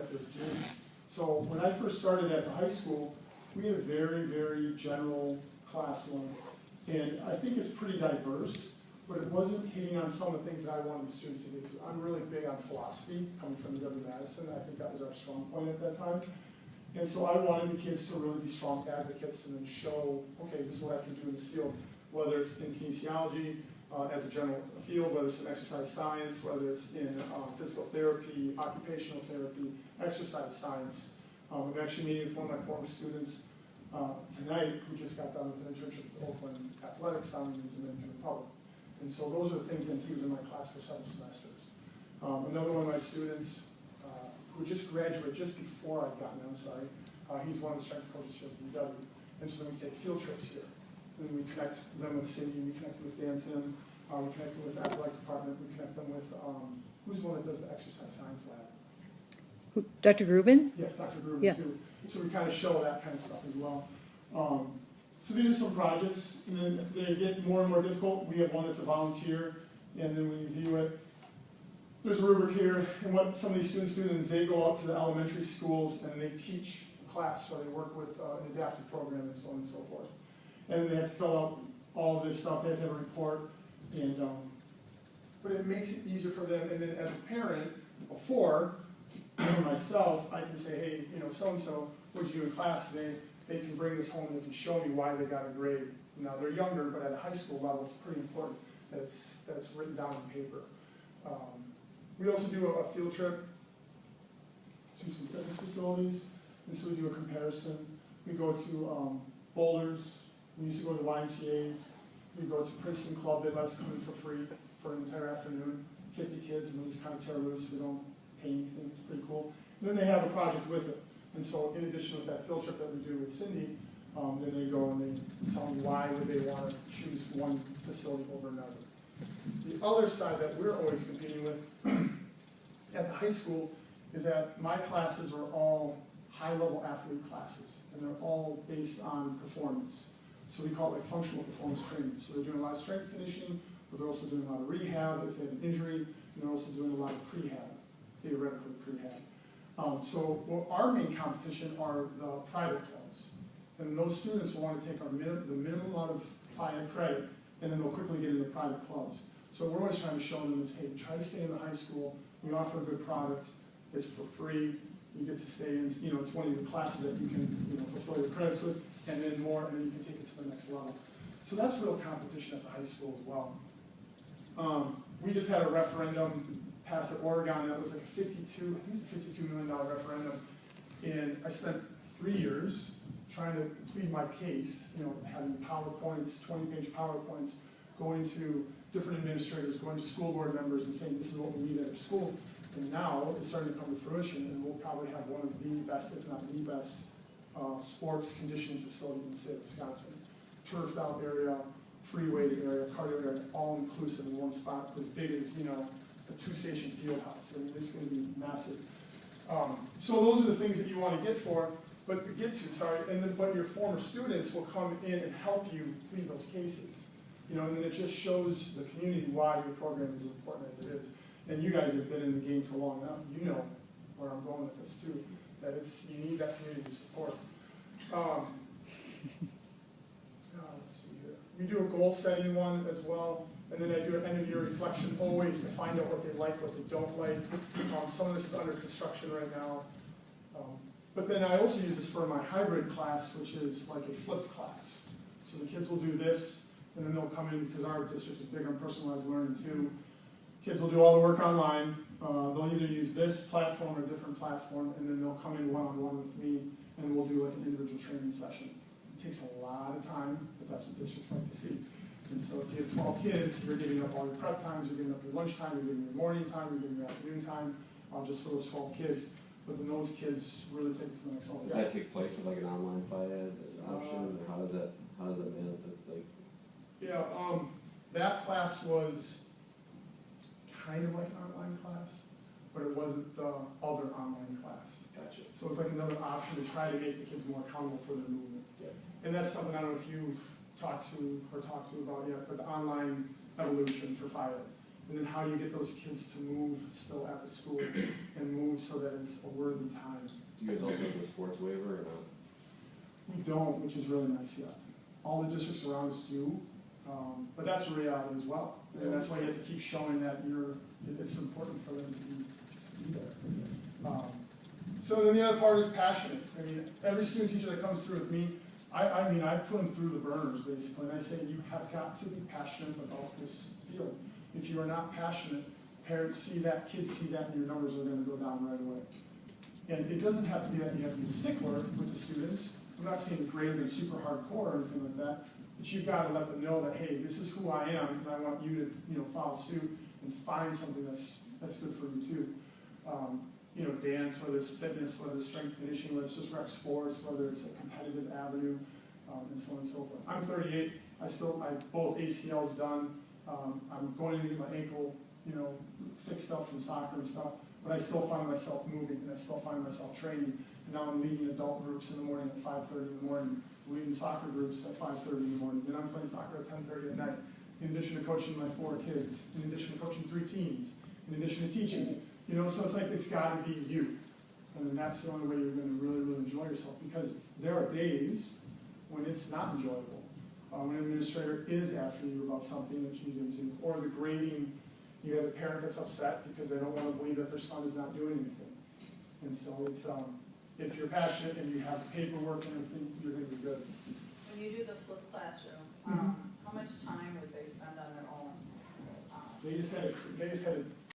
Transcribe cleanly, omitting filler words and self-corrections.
that they're doing. So when I first started at the high school, we had a very, very general classroom, and I think it's pretty diverse, but it wasn't hitting on some of the things that I wanted the students to get to. I'm really big on philosophy, coming from the W-Madison. I think that was our strong point at that time. And so I wanted the kids to really be strong advocates and then show, okay, this is what I can do in this field, whether it's in kinesiology as a general field, whether it's in exercise science, whether it's in physical therapy, occupational therapy, exercise science. I'm actually meeting with one of my former students tonight who just got done with an internship with Oakland Athletics down in the Dominican Republic. And so those are the things that he was in my class for 7 semesters. Another one of my students who just graduated just before I'd gotten there, I'm sorry, he's one of the strength coaches here at the UW. And so then we take field trips here. And we connect them with Cindy, we connect them with Dan Tim, we connect them with the athletic department, we connect them with, who's the one that does the exercise science lab? Dr. Grubin? Yes, Dr. Grubin Yeah. too. So we kind of show that kind of stuff as well. So these are some projects, and then if they get more and more difficult, we have one that's a volunteer, and then we view it. There's a rubric here, and what some of these students do is they go out to the elementary schools and they teach a class, so they work with an adaptive program and so on and so forth. And then they have to fill out all of this stuff, they have to have a report, and but it makes it easier for them, and then as a parent, before, myself, I can say, hey, you know, so-and-so, what'd you do in class today? They can bring this home, they can show me why they got a grade. Now, they're younger, but at a high school level, it's pretty important that it's written down on paper. We also do a field trip to some fitness facilities, and so we do a comparison. We go to boulders, we used to go to the YMCA's, we go to Princeton Club, they let us come in for free for an entire afternoon, 50 kids, and we just kind of tear loose, we don't pay anything, it's pretty cool. And then they have a project with it. And so in addition with that field trip that we do with Cindy, then they go and they tell me why would they want to choose one facility over another. The other side that we're always competing with at the high school is that my classes are all high-level athlete classes, and they're all based on performance. So we call it like functional performance training. So they're doing a lot of strength conditioning, but they're also doing a lot of rehab if they have an injury, and they're also doing a lot of prehab, theoretically prehab. So our main competition are the private clubs. And those students will want to take the minimum amount of FIAD credit, and then they'll quickly get into private clubs. So we're always trying to show them is, hey, try to stay in the high school, we offer a good product, it's for free, you get to stay in, you know, it's one of the classes that you can, you know, fulfill your credits with, and then more, and then you can take it to the next level. So that's real competition at the high school as well. We just had a referendum passed at Oregon that was like I think it's a $52 million referendum, and I spent 3 years trying to plead my case, you know, having PowerPoints, 20-page PowerPoints, going to different administrators, going to school board members and saying this is what we need at our school. And now it's starting to come to fruition, and we'll probably have one of the best, if not the best, sports conditioning facility in the state of Wisconsin. Turfed out area, free weighted area, cardio area, all inclusive in one spot, as big as, you know, a 2-station field house. I mean, it's going to be massive. So those are the things that you want to get to, and then but your former students will come in and help you plead those cases. You know, and then it just shows the community why your program is as important as it is. And you guys have been in the game for long enough. You know where I'm going with this too. That you need that community support. Let's see here. We do a goal setting one as well. And then I do an end of year reflection always to find out what they like, what they don't like. Some of this is under construction right now. But then I also use this for my hybrid class, which is like a flipped class. So the kids will do this, and then they'll come in, because our district is big on personalized learning too. Kids will do all the work online. They'll either use this platform or a different platform, and then they'll come in one-on-one with me, and we'll do like an individual training session. It takes a lot of time, but that's what districts like to see. And so if you have 12 kids, you're giving up all your prep times, you're giving up your lunch time, you're giving your morning time, you're giving your afternoon time, just for those 12 kids. But then those kids really take it to the next level. Does that take place with like an online FIAD option, or how does that manifest? Like, yeah, that class was kind of like an online class, but it wasn't the other online class. Gotcha. So it's like another option to try to make the kids more accountable for their movement. Yeah. And that's something I don't know if you've talked to about yet, but the online evolution for FIAD. and then how you get those kids to move still at the school and move so that it's a worthy time. Do you guys also have the sports waiver or not? We don't, which is really nice yet. All the districts around us do, but that's a reality as well. And that's why you have to keep showing that it's important for them to be there. So then the other part is passionate. I mean, every student teacher that comes through with me, I put them through the burners basically, and I say you have got to be passionate about this field. If you are not passionate, parents see that, kids see that, and your numbers are going to go down right away. And it doesn't have to be that you have to be a stickler with the students. I'm not saying grading and super hardcore or anything like that, but you've got to let them know that, hey, this is who I am, and I want you to follow suit and find something that's good for you too. Dance, whether it's fitness, whether it's strength and conditioning, whether it's just rec sports, whether it's a competitive avenue, and so on and so forth. I'm 38. I both ACLs done. I'm going to get my ankle, fixed up from soccer and stuff, but I still find myself moving and I still find myself training. And now I'm leading adult groups in the morning at 5:30 in the morning, leading soccer groups at 5:30 in the morning. Then I'm playing soccer at 10:30 at night. In addition to coaching my 4 kids, in addition to coaching 3 teams, in addition to teaching. So it's like it's got to be you. And then that's the only way you're going to really, really enjoy yourself, because there are days when it's not enjoyable. When an administrator is after you about something that you need to do, or the grading, you have a parent that's upset because they don't want to believe that their son is not doing anything. And so it's, if you're passionate and you have paperwork and everything, you're going to be good. When you do the flipped classroom, how much time would they spend on their own? They just had